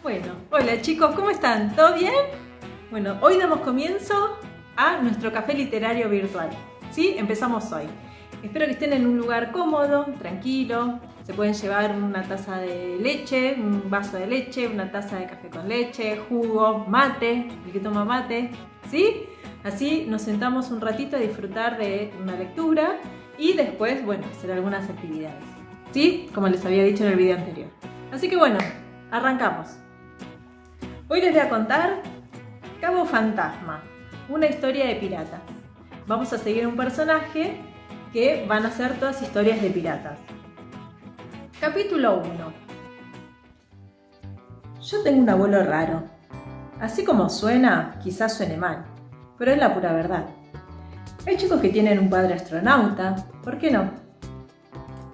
Bueno, hola chicos, ¿cómo están? ¿Todo bien? Bueno, hoy damos comienzo a nuestro café literario virtual. ¿Sí? Empezamos hoy. Espero que estén en un lugar cómodo, tranquilo. Se pueden llevar una taza de leche, un vaso de leche, una taza de café con leche, jugo, mate, el que toma mate. ¿Sí? Así nos sentamos un ratito a disfrutar de una lectura y después, bueno, hacer algunas actividades. ¿Sí? Como les había dicho en el video anterior. Así que bueno, arrancamos. Hoy les voy a contar Cabo Fantasma, una historia de piratas. Vamos a seguir un personaje que van a ser todas historias de piratas. Capítulo 1. Yo tengo un abuelo raro. Así como suena, quizás suene mal, pero es la pura verdad. Hay chicos que tienen un padre astronauta, ¿por qué no?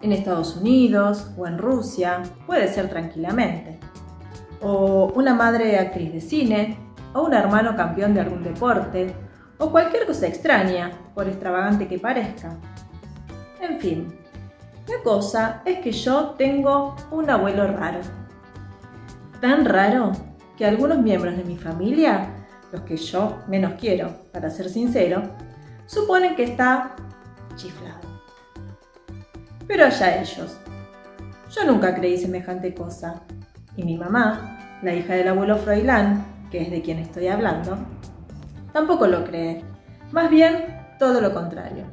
En Estados Unidos o en Rusia, puede ser tranquilamente. O una madre actriz de cine, o un hermano campeón de algún deporte, o cualquier cosa extraña, por extravagante que parezca. En fin, la cosa es que yo tengo un abuelo raro. Tan raro que algunos miembros de mi familia, los que yo menos quiero, para ser sincero, suponen que está chiflado. Pero allá ellos. Yo nunca creí semejante cosa. Y mi mamá, la hija del abuelo Froilán, que es de quien estoy hablando, tampoco lo cree. Más bien, todo lo contrario.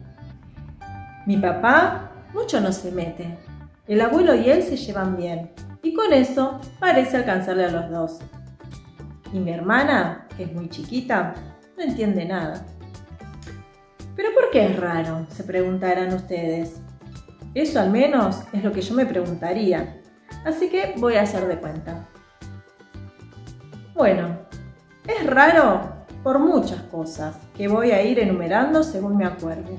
Mi papá mucho no se mete. El abuelo y él se llevan bien. Y con eso parece alcanzarle a los dos. Y mi hermana, que es muy chiquita, no entiende nada. ¿Pero por qué es raro?, se preguntarán ustedes. Eso al menos es lo que yo me preguntaría. Así que voy a hacer de cuenta. Bueno, es raro por muchas cosas que voy a ir enumerando según me acuerde.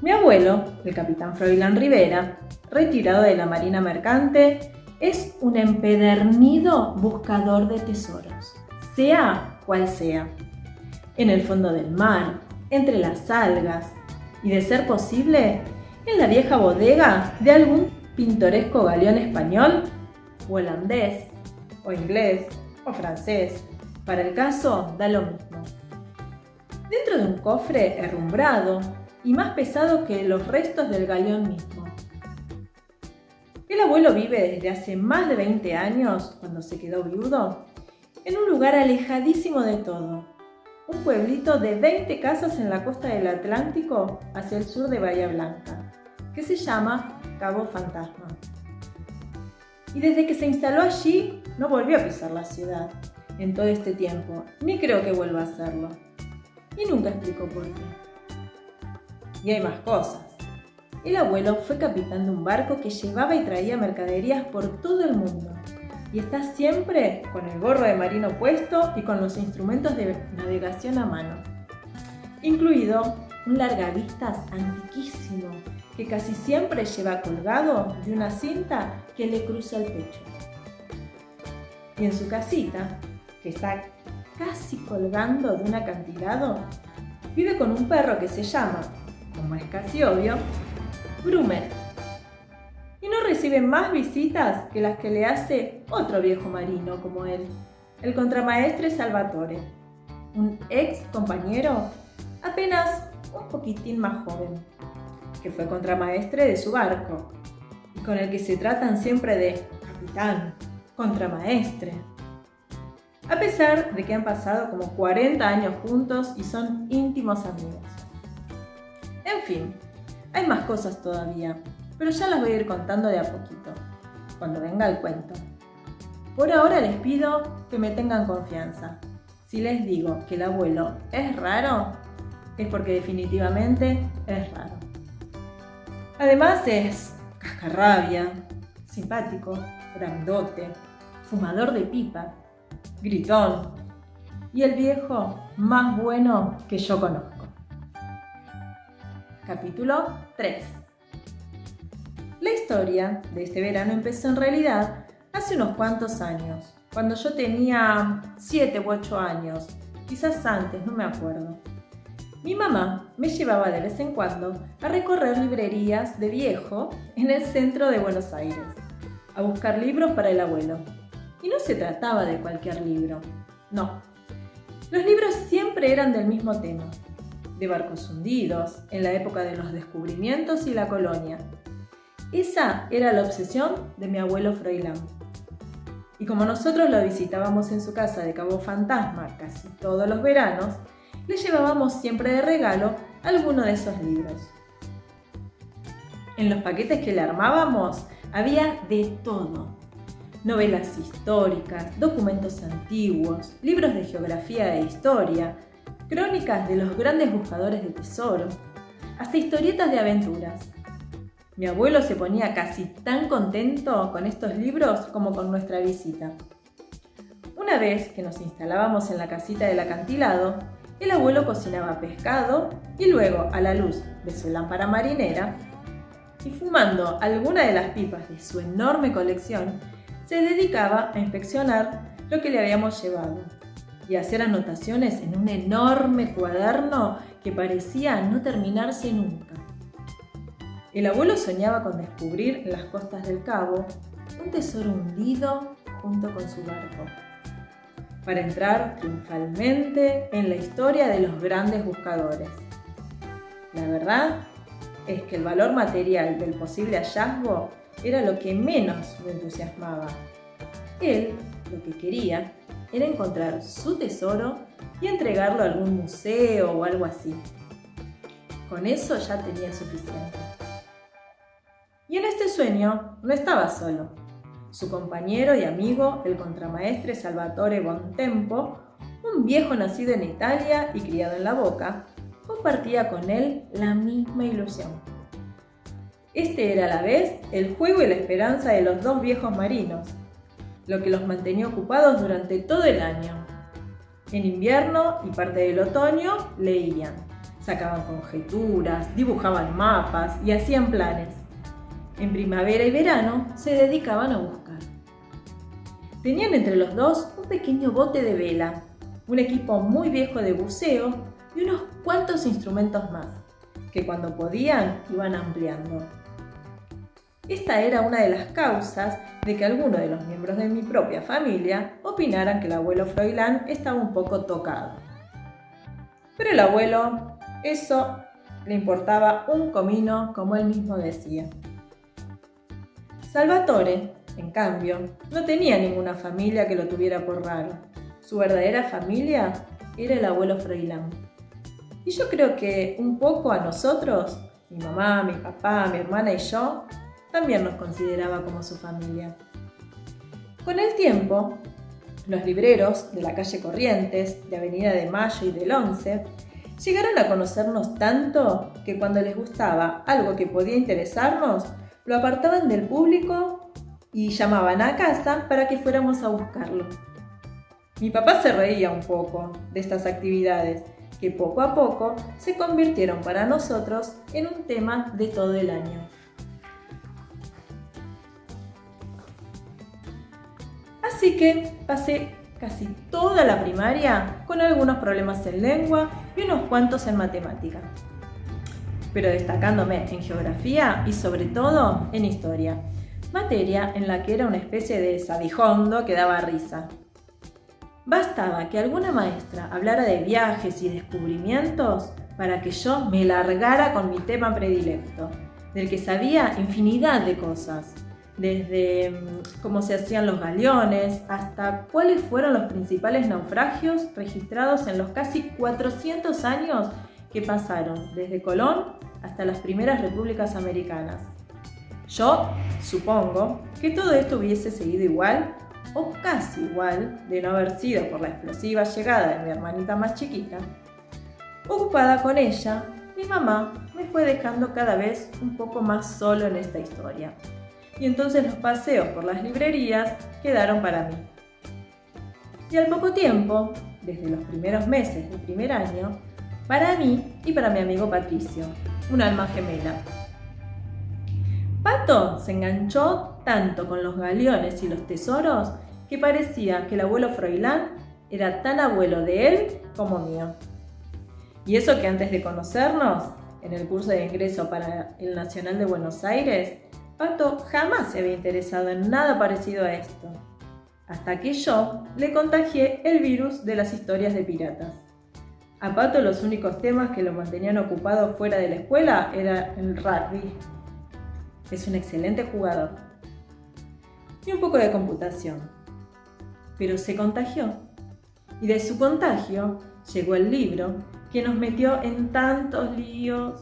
Mi abuelo, el capitán Froilán Rivera, retirado de la Marina Mercante, es un empedernido buscador de tesoros, sea cual sea. En el fondo del mar, entre las algas y, de ser posible, en la vieja bodega de algún pintoresco galeón español, o holandés, o inglés, o francés. Para el caso, da lo mismo. Dentro de un cofre herrumbrado y más pesado que los restos del galeón mismo. El abuelo vive desde hace más de 20 años, cuando se quedó viudo, en un lugar alejadísimo de todo. Un pueblito de 20 casas en la costa del Atlántico hacia el sur de Bahía Blanca, que se llama Cabo Fantasma. Y desde que se instaló allí, no volvió a pisar la ciudad en todo este tiempo, ni creo que vuelva a hacerlo. Y nunca explicó por qué. Y hay más cosas. El abuelo fue capitán de un barco que llevaba y traía mercaderías por todo el mundo. Y está siempre con el gorro de marino puesto y con los instrumentos de navegación a mano. Incluido un largavistas antiquísimo que casi siempre lleva colgado de una cinta que le cruza el pecho. Y en su casita, que está casi colgando de un acantilado, vive con un perro que se llama, como es casi obvio, Brummel. Y no recibe más visitas que las que le hace otro viejo marino como él, el contramaestre Salvatore, un ex compañero apenas un poquitín más joven, que fue contramaestre de su barco, y con el que se tratan siempre de capitán, contramaestre, a pesar de que han pasado como 40 años juntos y son íntimos amigos. En fin, hay más cosas todavía, pero ya las voy a ir contando de a poquito, cuando venga el cuento. Por ahora les pido que me tengan confianza. Si les digo que el abuelo es raro, es porque definitivamente es raro. Además es cascarrabia, simpático, grandote, fumador de pipa, gritón y el viejo más bueno que yo conozco. Capítulo 3. La historia de este verano empezó en realidad hace unos cuantos años, cuando yo tenía 7 u 8 años, quizás antes, no me acuerdo. Mi mamá me llevaba de vez en cuando a recorrer librerías de viejo en el centro de Buenos Aires, a buscar libros para el abuelo. Y no se trataba de cualquier libro, no. Los libros siempre eran del mismo tema, de barcos hundidos, en la época de los descubrimientos y la colonia. Esa era la obsesión de mi abuelo Froilán. Y como nosotros lo visitábamos en su casa de Cabo Fantasma casi todos los veranos, le llevábamos siempre de regalo alguno de esos libros. En los paquetes que le armábamos había de todo. Novelas históricas, documentos antiguos, libros de geografía e historia, crónicas de los grandes buscadores de tesoro, hasta historietas de aventuras. Mi abuelo se ponía casi tan contento con estos libros como con nuestra visita. Una vez que nos instalábamos en la casita del acantilado, el abuelo cocinaba pescado y luego, a la luz de su lámpara marinera y fumando alguna de las pipas de su enorme colección, se dedicaba a inspeccionar lo que le habíamos llevado y a hacer anotaciones en un enorme cuaderno que parecía no terminarse nunca. El abuelo soñaba con descubrir en las costas del Cabo un tesoro hundido junto con su barco, para entrar triunfalmente en la historia de los grandes buscadores. La verdad es que el valor material del posible hallazgo era lo que menos lo entusiasmaba. Él lo que quería era encontrar su tesoro y entregarlo a algún museo o algo así. Con eso ya tenía suficiente. Y en este sueño no estaba solo. Su compañero y amigo, el contramaestre Salvatore Bontempo, un viejo nacido en Italia y criado en la Boca, compartía con él la misma ilusión. Este era a la vez el juego y la esperanza de los dos viejos marinos, lo que los mantenía ocupados durante todo el año. En invierno y parte del otoño leían, sacaban conjeturas, dibujaban mapas y hacían planes. En primavera y verano se dedicaban a buscar. Tenían entre los dos un pequeño bote de vela, un equipo muy viejo de buceo y unos cuantos instrumentos más, que cuando podían iban ampliando. Esta era una de las causas de que algunos de los miembros de mi propia familia opinaran que el abuelo Froilán estaba un poco tocado. Pero el abuelo, eso le importaba un comino, como él mismo decía. Salvatore, en cambio, no tenía ninguna familia que lo tuviera por raro. Su verdadera familia era el abuelo Froilán. Y yo creo que un poco a nosotros, mi mamá, mi papá, mi hermana y yo, también nos consideraba como su familia. Con el tiempo, los libreros de la calle Corrientes, de Avenida de Mayo y del 11, llegaron a conocernos tanto que cuando les gustaba algo que podía interesarnos, lo apartaban del público y llamaban a casa para que fuéramos a buscarlo. Mi papá se reía un poco de estas actividades, que poco a poco se convirtieron para nosotros en un tema de todo el año. Así que pasé casi toda la primaria con algunos problemas en lengua y unos cuantos en matemática, pero destacándome en geografía y sobre todo en historia, materia en la que era una especie de sabijondo que daba risa. Bastaba que alguna maestra hablara de viajes y descubrimientos para que yo me largara con mi tema predilecto, del que sabía infinidad de cosas, desde cómo se hacían los galeones hasta cuáles fueron los principales naufragios registrados en los casi 400 años que pasaron desde Colón hasta las primeras repúblicas americanas. Yo supongo que todo esto hubiese seguido igual o casi igual de no haber sido por la explosiva llegada de mi hermanita más chiquita. Ocupada con ella, mi mamá me fue dejando cada vez un poco más solo en esta historia. Y entonces los paseos por las librerías quedaron para mí. Y al poco tiempo, desde los primeros meses del primer año, para mí y para mi amigo Patricio, un alma gemela. Pato se enganchó tanto con los galeones y los tesoros que parecía que el abuelo Froilán era tan abuelo de él como mío. Y eso que antes de conocernos, en el curso de ingreso para el Nacional de Buenos Aires, Pato jamás se había interesado en nada parecido a esto. hasta que yo le contagié el virus de las historias de piratas. A Pato los únicos temas que lo mantenían ocupado fuera de la escuela era el rugby. Es un excelente jugador. Y un poco de computación. Pero se contagió. Y de su contagio llegó el libro que nos metió en tantos líos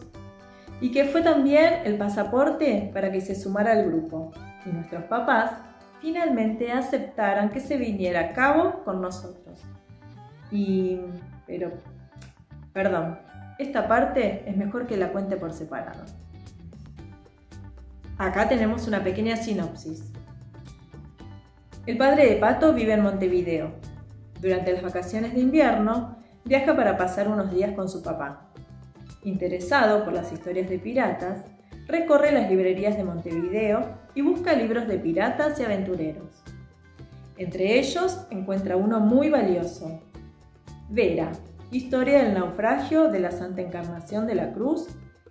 y que fue también el pasaporte para que se sumara al grupo y nuestros papás finalmente aceptaran que se viniera a cabo con nosotros. Perdón, esta parte es mejor que la cuente por separado. Acá tenemos una pequeña sinopsis. El padre de Pato vive en Montevideo. Durante las vacaciones de invierno, viaja para pasar unos días con su papá. Interesado por las historias de piratas, recorre las librerías de Montevideo y busca libros de piratas y aventureros. Entre ellos encuentra uno muy valioso, Vera, historia del naufragio de la Santa Encarnación de la Cruz.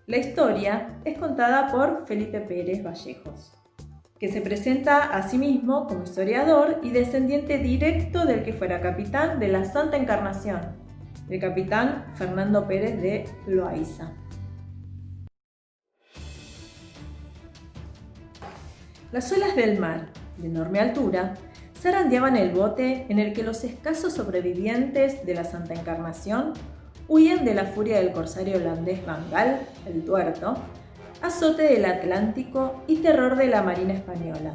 La historia es contada por Felipe Pérez Vallejos, que se presenta a sí mismo como historiador y descendiente directo del que fuera capitán de la Santa Encarnación, el capitán Fernando Pérez de Loaiza. Las olas del mar, de enorme altura, zarandeaban el bote en el que los escasos sobrevivientes de la Santa Encarnación huían de la furia del corsario holandés Van Gaal, el Tuerto, azote del Atlántico y terror de la Marina Española,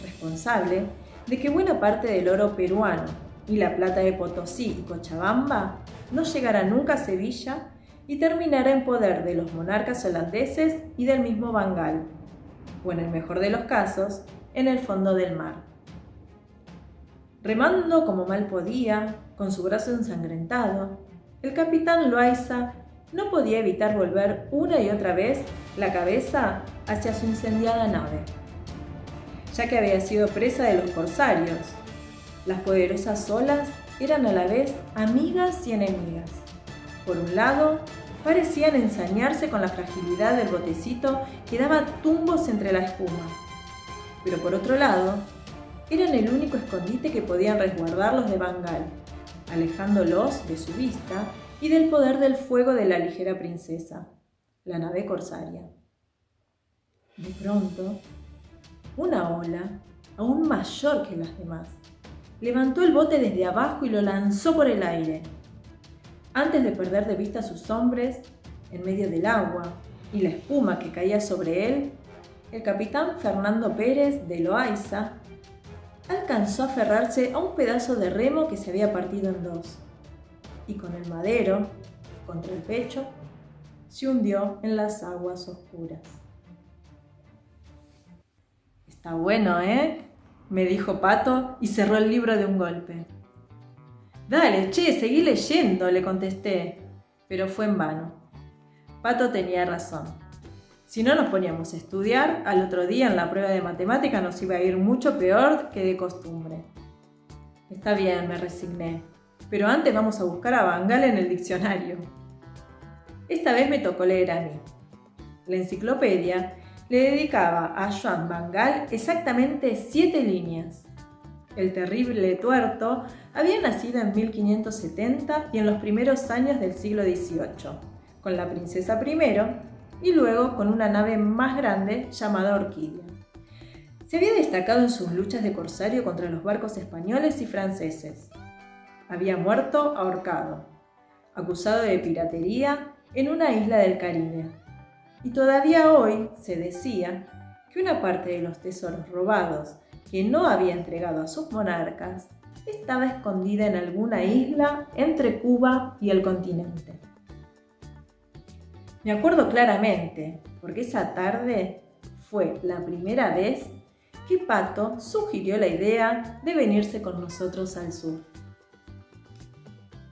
responsable de que buena parte del oro peruano y la plata de Potosí y Cochabamba no llegara nunca a Sevilla y terminara en poder de los monarcas holandeses y del mismo Van Gaal, o en el mejor de los casos, en el fondo del mar. Remando como mal podía, con su brazo ensangrentado, el capitán Loaiza no podía evitar volver una y otra vez la cabeza hacia su incendiada nave, ya que había sido presa de los corsarios. Las poderosas olas eran a la vez amigas y enemigas. Por un lado, parecían ensañarse con la fragilidad del botecito que daba tumbos entre la espuma, pero por otro lado, eran el único escondite que podían resguardarlos de Van Gaal, alejándolos de su vista y del poder del fuego de la ligera princesa, la nave corsaria. De pronto, una ola, aún mayor que las demás, levantó el bote desde abajo y lo lanzó por el aire. Antes de perder de vista a sus hombres, en medio del agua y la espuma que caía sobre él, el capitán Fernando Pérez de Loaiza alcanzó a aferrarse a un pedazo de remo que se había partido en dos, y con el madero, contra el pecho, se hundió en las aguas oscuras. Está bueno, ¿eh?, me dijo Pato y cerró el libro de un golpe. Dale, che, seguí leyendo, le contesté, pero fue en vano. Pato tenía razón. Si no nos poníamos a estudiar, al otro día en la prueba de matemática nos iba a ir mucho peor que de costumbre. Está bien, me resigné, pero antes vamos a buscar a Van Gaal en el diccionario. Esta vez me tocó leer a mí. La enciclopedia le dedicaba a Joan Van Gaal exactamente 7 líneas. El terrible tuerto había nacido en 1570 y en los primeros años del siglo XVIII, con la princesa primero y luego con una nave más grande llamada Orquídea. Se había destacado en sus luchas de corsario contra los barcos españoles y franceses. Había muerto ahorcado, acusado de piratería en una isla del Caribe. Y todavía hoy se decía que una parte de los tesoros robados que no había entregado a sus monarcas estaba escondida en alguna isla entre Cuba y el continente. Me acuerdo claramente, porque esa tarde fue la primera vez que Pato sugirió la idea de venirse con nosotros al sur.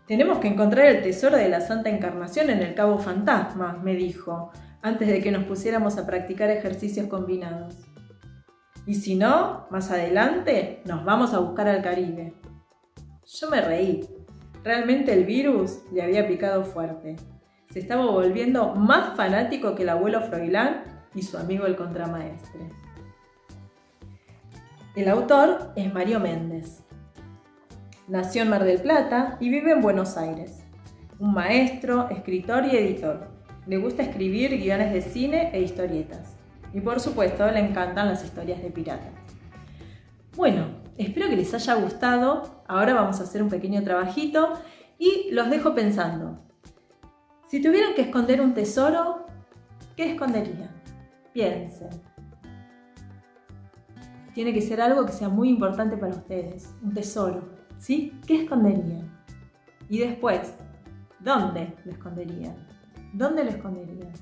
Tenemos que encontrar el tesoro de la Santa Encarnación en el Cabo Fantasma, me dijo, antes de que nos pusiéramos a practicar ejercicios combinados. Y si no, más adelante nos vamos a buscar al Caribe. Yo me reí. Realmente el virus le había picado fuerte. Se estaba volviendo más fanático que el abuelo Froilán y su amigo el contramaestre. El autor es Mario Méndez. Nació en Mar del Plata y vive en Buenos Aires. Un maestro, escritor y editor. Le gusta escribir guiones de cine e historietas. Y por supuesto, le encantan las historias de piratas. Bueno, espero que les haya gustado. Ahora vamos a hacer un pequeño trabajito y los dejo pensando. Si tuvieran que esconder un tesoro, ¿qué esconderían? Piensen. Tiene que ser algo que sea muy importante para ustedes, un tesoro, ¿sí? ¿Qué esconderían? Y después, ¿dónde lo esconderían? ¿Dónde lo esconderían?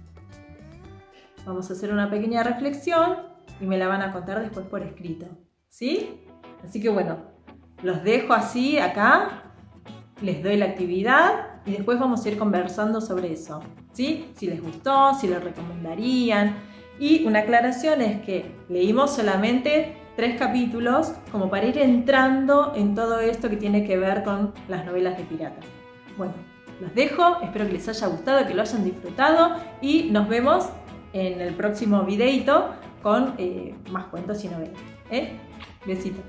Vamos a hacer una pequeña reflexión y me la van a contar después por escrito, ¿sí? Así que bueno, los dejo así acá, les doy la actividad y después vamos a ir conversando sobre eso, ¿sí? Si les gustó, si lo recomendarían. Y una aclaración es que leímos solamente 3 capítulos como para ir entrando en todo esto que tiene que ver con las novelas de piratas. Bueno, los dejo, espero que les haya gustado, que lo hayan disfrutado y nos vemos en el próximo videito con más cuentos y novelas. Besitos.